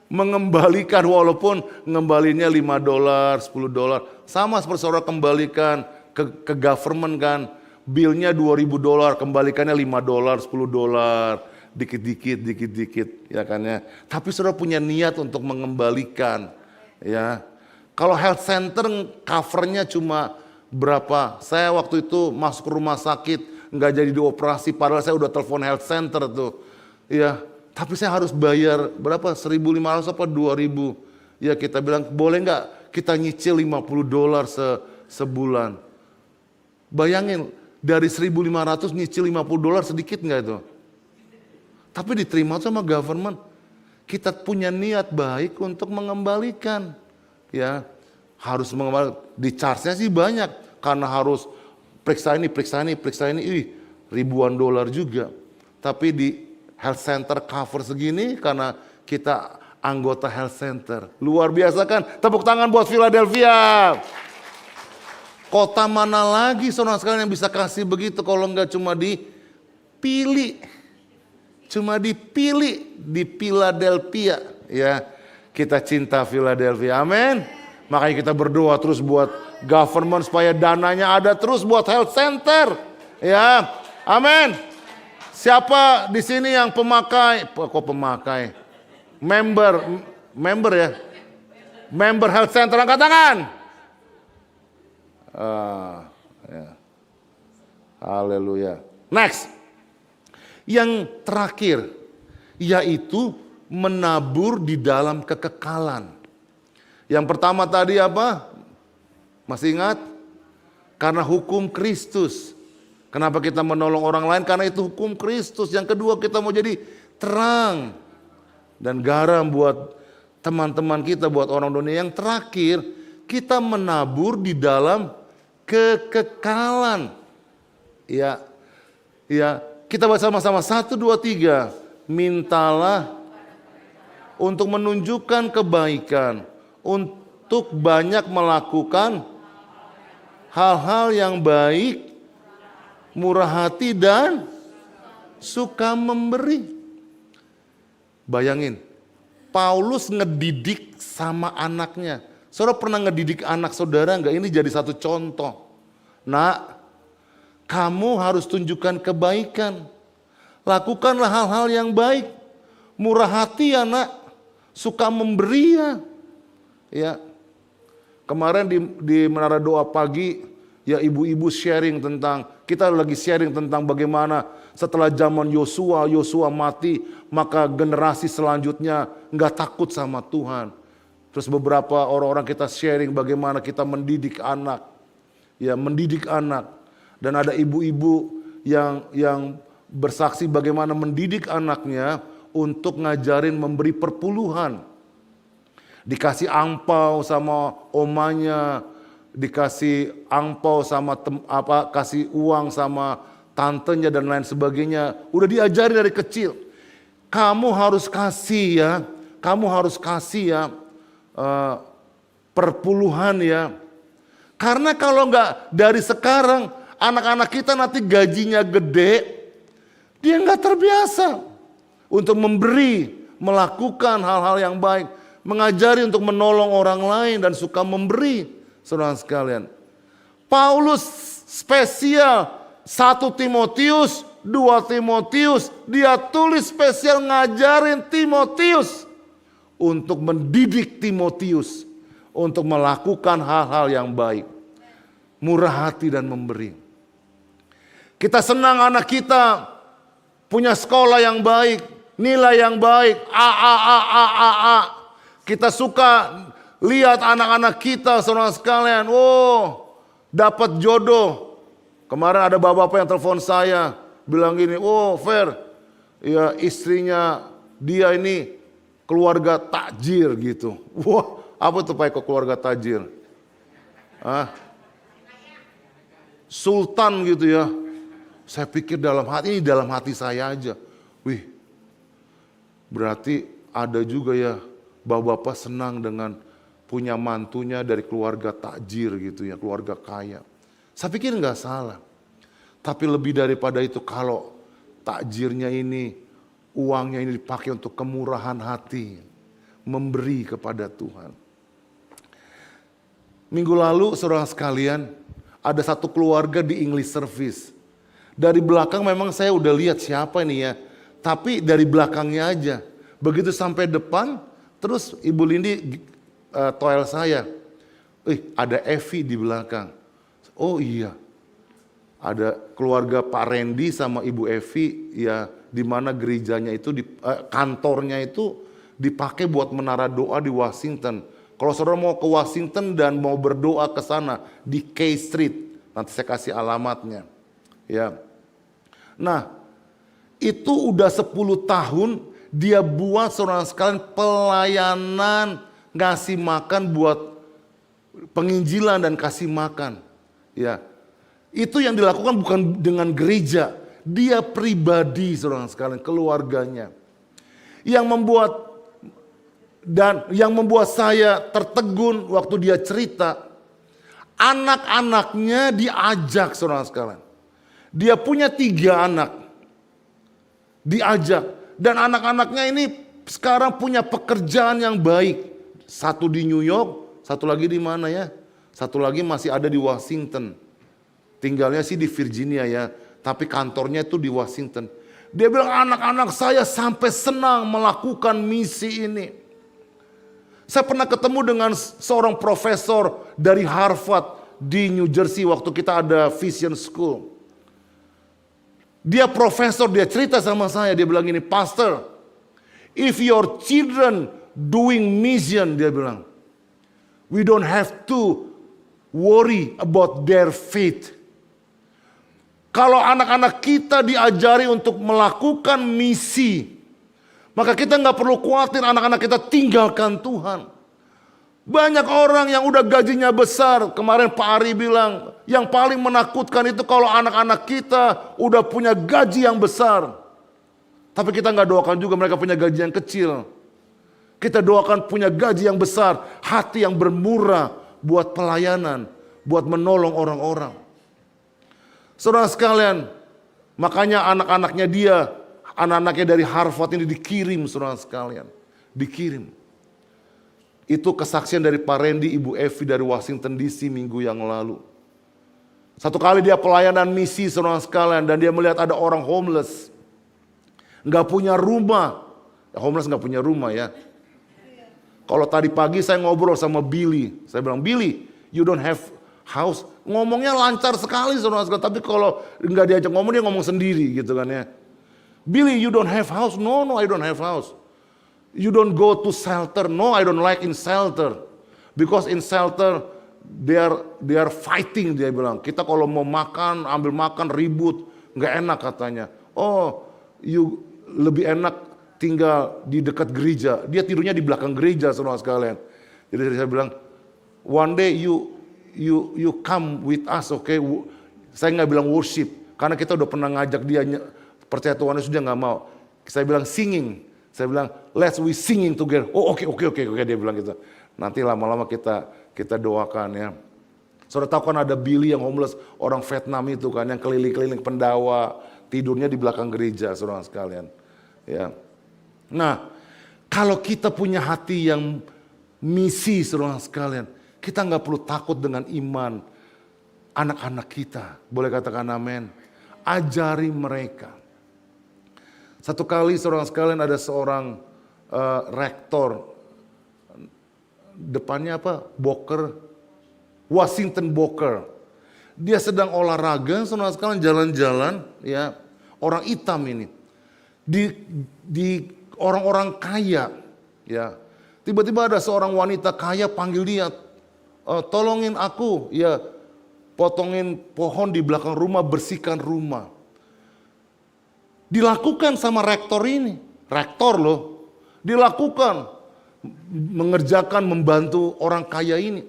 mengembalikan, walaupun ngembalinya $5, $10. Sama seperti saudara kembalikan ke government kan. Bilnya $2.000, kembalikannya $5, $10. Dikit-dikit ya kan ya. Tapi saudara punya niat untuk mengembalikan ya. Kalau health center covernya cuma berapa? Saya waktu itu masuk ke rumah sakit nggak jadi dioperasi, padahal saya udah telepon health center tuh. Ya, tapi saya harus bayar berapa? 1.500 apa 2.000? Ya kita bilang boleh nggak kita nyicil $50 sebulan? Bayangin dari 1.500 nyicil $50 sedikit nggak itu? Tapi diterima sama government. Kita punya niat baik untuk mengembalikan. Ya, harus mengembalikan. Di charge-nya sih banyak karena harus periksa ini, ribuan dolar juga. Tapi di health center cover segini karena kita anggota health center. Luar biasa kan? Tepuk tangan buat Philadelphia. Kota mana lagi saudara sekalian yang bisa kasih begitu kalau enggak cuma dipilih. Cuma dipilih di Philadelphia ya. Kita cinta Philadelphia. Amin. Makanya kita berdoa terus buat government supaya dananya ada terus buat health center. Ya. Amin. Siapa di sini yang pemakai? Kok pemakai? Member ya. Member health center, angkat tangan. Ya. Haleluya. Next. Yang terakhir, yaitu menabur di dalam kekekalan. Yang pertama tadi apa? Masih ingat? Karena hukum Kristus. Kenapa kita menolong orang lain? Karena itu hukum Kristus. Yang kedua, kita mau jadi terang dan garam buat teman-teman kita, buat orang dunia. Yang terakhir, kita menabur di dalam kekekalan. Ya, kita baca sama-sama 1, 2, 3. Mintalah untuk menunjukkan kebaikan, untuk banyak melakukan hal-hal yang baik, murah hati dan suka memberi. Bayangin, Paulus ngedidik sama anaknya. Saudara pernah ngedidik anak saudara enggak? Ini jadi satu contoh. Nak, kamu harus tunjukkan kebaikan. Lakukanlah hal-hal yang baik. Murah hati ya nak. Suka memberi ya. Ya. Kemarin di Menara Doa Pagi, ya ibu-ibu sharing tentang, kita lagi sharing tentang bagaimana setelah zaman Yosua mati, maka generasi selanjutnya nggak takut sama Tuhan. Terus beberapa orang-orang kita sharing bagaimana kita mendidik anak. Ya, mendidik anak. Dan ada ibu-ibu yang bersaksi bagaimana mendidik anaknya untuk ngajarin memberi perpuluhan. Dikasih angpau sama omanya, dikasih angpau sama kasih uang sama tantenya dan lain sebagainya. Udah diajari dari kecil. Kamu harus kasih ya, perpuluhan ya. Karena kalau enggak dari sekarang, anak-anak kita nanti gajinya gede, dia nggak terbiasa untuk memberi, melakukan hal-hal yang baik, mengajari untuk menolong orang lain dan suka memberi, saudara sekalian. Paulus spesial 1 Timotius, 2 Timotius, dia tulis spesial ngajarin Timotius untuk mendidik Timotius untuk melakukan hal-hal yang baik, murah hati dan memberi. Kita senang anak kita punya sekolah yang baik, nilai yang baik, A. Kita suka lihat anak-anak kita saudara sekalian, dapat jodoh. Kemarin ada bapak-bapak yang telepon saya, bilang gini, Fer, ya istrinya dia ini keluarga tajir gitu. Wah, apa tuh Pak Eko keluarga tajir? Ah, sultan gitu ya. Saya pikir dalam hati, ini dalam hati saya aja. Wih, berarti ada juga ya bapak-bapak senang dengan punya mantunya dari keluarga tajir gitu ya, keluarga kaya. Saya pikir nggak salah. Tapi lebih daripada itu, kalau takjirnya ini, uangnya ini dipakai untuk kemurahan hati, memberi kepada Tuhan. Minggu lalu saudara sekalian, ada satu keluarga di English Service. Dari belakang memang saya udah lihat siapa ini ya, tapi dari belakangnya aja. Begitu sampai depan, terus Ibu Lindi toel saya. Ada Evi di belakang. Oh iya, ada keluarga Pak Randy sama Ibu Evi ya, di mana gerejanya itu, kantornya itu dipakai buat menara doa di Washington. Kalau saudara mau ke Washington dan mau berdoa ke sana di K Street, nanti saya kasih alamatnya. Ya. Nah, itu udah 10 tahun dia buat saudara sekalian pelayanan ngasih makan buat penginjilan dan kasih makan. Ya. Itu yang dilakukan bukan dengan gereja, dia pribadi saudara sekalian, keluarganya. Yang membuat saya tertegun waktu dia cerita, anak-anaknya diajak saudara sekalian. Dia punya 3 anak, diajak. Dan anak-anaknya ini sekarang punya pekerjaan yang baik. Satu di New York, satu lagi di mana ya? Satu lagi masih ada di Washington. Tinggalnya sih di Virginia ya, tapi kantornya itu di Washington. Dia bilang anak-anak saya sampai senang melakukan misi ini. Saya pernah ketemu dengan seorang profesor dari Harvard di New Jersey waktu kita ada Vision School. Dia profesor, dia cerita sama saya, dia bilang gini, Pastor, if your children doing mission, dia bilang, we don't have to worry about their faith. Kalau anak-anak kita diajari untuk melakukan misi, maka kita nggak perlu khawatir anak-anak kita tinggalkan Tuhan. Banyak orang yang udah gajinya besar. Kemarin Pak Ari bilang, yang paling menakutkan itu kalau anak-anak kita udah punya gaji yang besar. Tapi kita nggak doakan juga mereka punya gaji yang kecil. Kita doakan punya gaji yang besar, hati yang bermurah buat pelayanan, buat menolong orang-orang. Saudara sekalian, makanya anak-anaknya dia, anak-anaknya dari Harvard ini dikirim saudara sekalian. Dikirim. Itu kesaksian dari Pak Randy, Ibu Evi dari Washington DC minggu yang lalu. Satu kali dia pelayanan misi saudara sekalian, dan dia melihat ada orang homeless. Nggak punya rumah. Homeless nggak punya rumah ya. Kalau tadi pagi saya ngobrol sama Billy. Saya bilang, Billy, you don't have house. Ngomongnya lancar sekali saudara sekalian. Tapi kalau nggak diajak ngomong, dia ngomong sendiri gitu kan ya. Billy, you don't have house. No, I don't have house. You don't go to shelter. No, I don't like in shelter. Because in shelter, they are fighting, dia bilang. Kita kalau mau makan, ambil makan, ribut. Nggak enak katanya. Oh, you lebih enak tinggal di dekat gereja. Dia tidurnya di belakang gereja saudara sekalian. Jadi saya bilang, one day you come with us, okay? Saya nggak bilang worship, karena kita udah pernah ngajak dia percaya Tuhan Yesus, dia nggak mau. Saya bilang singing. Saya bilang, let's we singing together. Oh oke, dia bilang gitu. Nanti lama-lama kita doakan ya. Saudara tahu kan ada Billy yang homeless, orang Vietnam itu kan, yang keliling-keliling pendawa, tidurnya di belakang gereja saudara sekalian. Ya. Nah, kalau kita punya hati yang misi saudara sekalian, kita nggak perlu takut dengan iman anak-anak kita. Boleh katakan amin. Ajari mereka. Satu kali saudara sekalian ada seorang rektor, depannya apa? Booker, Washington Booker. Dia sedang olahraga, saudara sekalian jalan-jalan, ya orang hitam ini di orang-orang kaya, ya. Tiba-tiba ada seorang wanita kaya panggil dia, tolongin aku, ya potongin pohon di belakang rumah, bersihkan rumah. Dilakukan sama rektor ini. Rektor loh. dilakukan, mengerjakan, membantu orang kaya ini.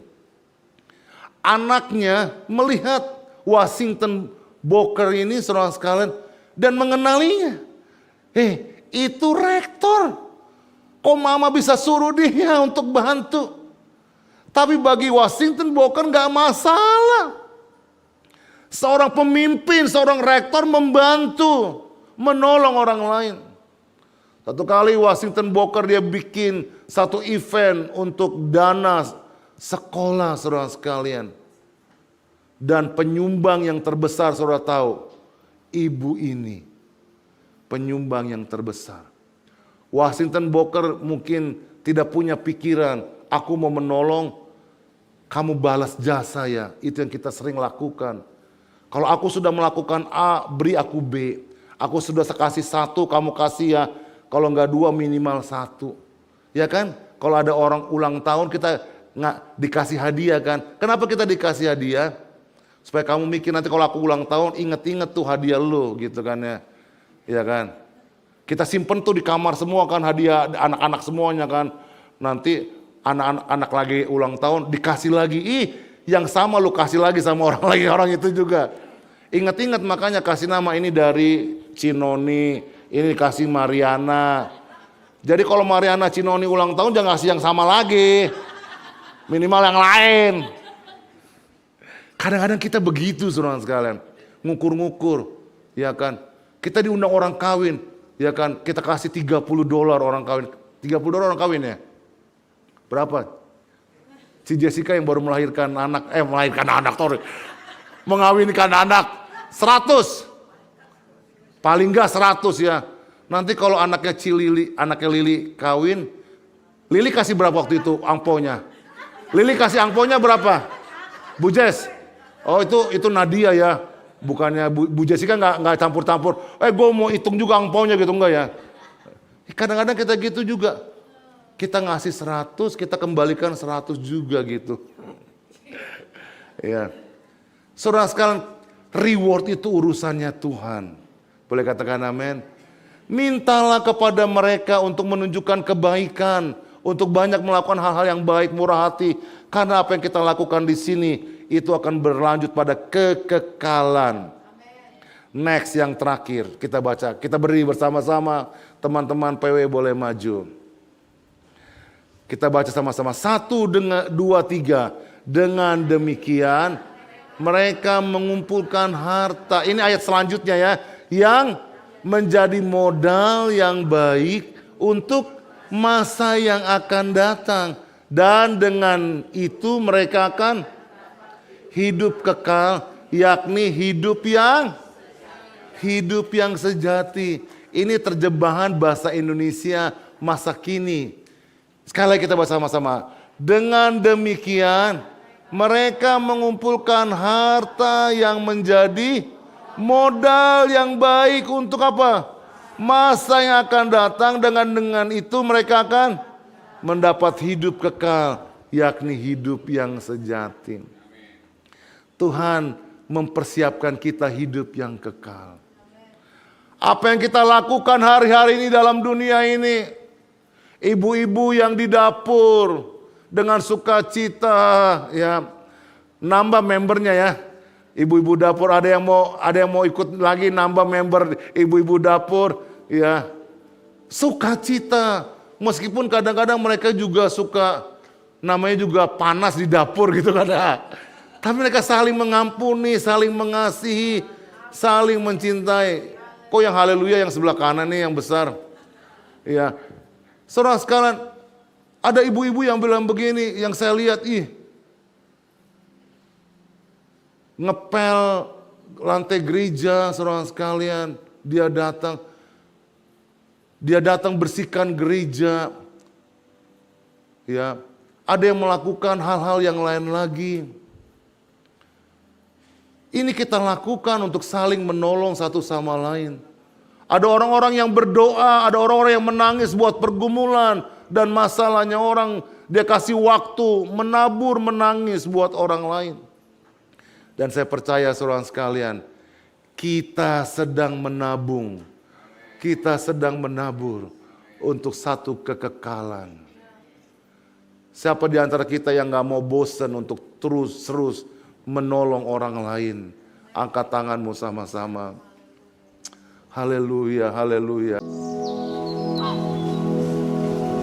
Anaknya melihat Washington Booker ini, saudara sekalian, dan mengenalinya. Itu rektor. Kok mama bisa suruh dia untuk bantu? Tapi bagi Washington Booker gak masalah. Seorang pemimpin, seorang rektor membantu, menolong orang lain. Satu kali Washington Booker dia bikin satu event untuk dana sekolah, saudara sekalian. Dan penyumbang yang terbesar, saudara tahu, ibu ini penyumbang yang terbesar. Washington Booker mungkin tidak punya pikiran, aku mau menolong, kamu balas jasa ya. Itu yang kita sering lakukan. Kalau aku sudah melakukan A, beri aku B. Aku sudah kasih 1, kamu kasih ya. Kalau enggak 2, minimal 1. Ya kan? Kalau ada orang ulang tahun, kita nggak dikasih hadiah kan? Kenapa kita dikasih hadiah? Supaya kamu mikir nanti kalau aku ulang tahun, inget-inget tuh hadiah lu gitu kan ya. Ya kan? Kita simpen tuh di kamar semua kan hadiah anak-anak semuanya kan. Nanti anak-anak lagi ulang tahun dikasih lagi. Yang sama lu kasih lagi sama orang itu juga. Ingat-ingat, makanya kasih nama ini dari Cinoni, ini kasih Mariana. Jadi kalau Mariana Cinoni ulang tahun jangan kasih yang sama lagi. Minimal yang lain. Kadang-kadang kita begitu, saudara sekalian. Ngukur-ngukur, ya kan. Kita diundang orang kawin, ya kan. Kita kasih $30 orang kawin. $30 orang kawin ya? Berapa? Si Jessica yang baru melahirkan anak, mengawinkan anak 100. Paling enggak 100 ya. Nanti kalau anaknya Lili kawin, Lili kasih berapa waktu itu angponya? Lili kasih angponya berapa? Bu Jess? Oh itu Nadia ya. Bukannya Bu Jessica nggak campur-campur. Gue mau hitung juga angponya gitu, enggak ya. Kadang-kadang kita gitu juga. Kita ngasih 100, kita kembalikan 100 juga gitu. Ya. Saudara sekalian, reward itu urusannya Tuhan. Boleh katakan amin? Mintalah kepada mereka untuk menunjukkan kebaikan, untuk banyak melakukan hal-hal yang baik, murah hati. Karena apa yang kita lakukan di sini, itu akan berlanjut pada kekekalan. Next, yang terakhir, kita baca. Kita berdiri bersama-sama, teman-teman PW boleh maju. Kita baca sama-sama 1, 2, 3. Dengan demikian mereka mengumpulkan harta. Ini ayat selanjutnya ya. Yang menjadi modal yang baik untuk masa yang akan datang. Dan dengan itu mereka akan hidup kekal. Yakni hidup yang sejati. Ini terjemahan bahasa Indonesia masa kini. Sekali lagi kita bahas sama-sama. Dengan demikian mereka mengumpulkan harta yang menjadi modal yang baik untuk apa? Masa yang akan datang. Dengan itu mereka akan mendapat hidup kekal, yakni hidup yang sejati. Tuhan mempersiapkan kita hidup yang kekal. Apa yang kita lakukan hari-hari ini dalam dunia ini, ibu-ibu yang di dapur dengan sukacita ya, nambah membernya ya. Ibu-ibu dapur ada yang mau ikut lagi nambah member ibu-ibu dapur ya. Sukacita, meskipun kadang-kadang mereka juga suka namanya juga panas di dapur gitu kan. Tapi mereka saling mengampuni, saling mengasihi, saling mencintai. Kok yang haleluya yang sebelah kanan nih yang besar. Ya. Saudara sekalian, ada ibu-ibu yang bilang begini, yang saya lihat, ngepel lantai gereja, saudara sekalian, dia datang bersihkan gereja. Ya, ada yang melakukan hal-hal yang lain lagi. Ini kita lakukan untuk saling menolong satu sama lain. Ada orang-orang yang berdoa, ada orang-orang yang menangis buat pergumulan dan masalahnya orang. Dia kasih waktu menabur, menangis buat orang lain. Dan saya percaya saudara sekalian, kita sedang menabung. Kita sedang menabur untuk satu kekekalan. Siapa di antara kita yang gak mau bosan untuk terus menolong orang lain? Angkat tanganmu sama-sama. Haleluya, haleluya.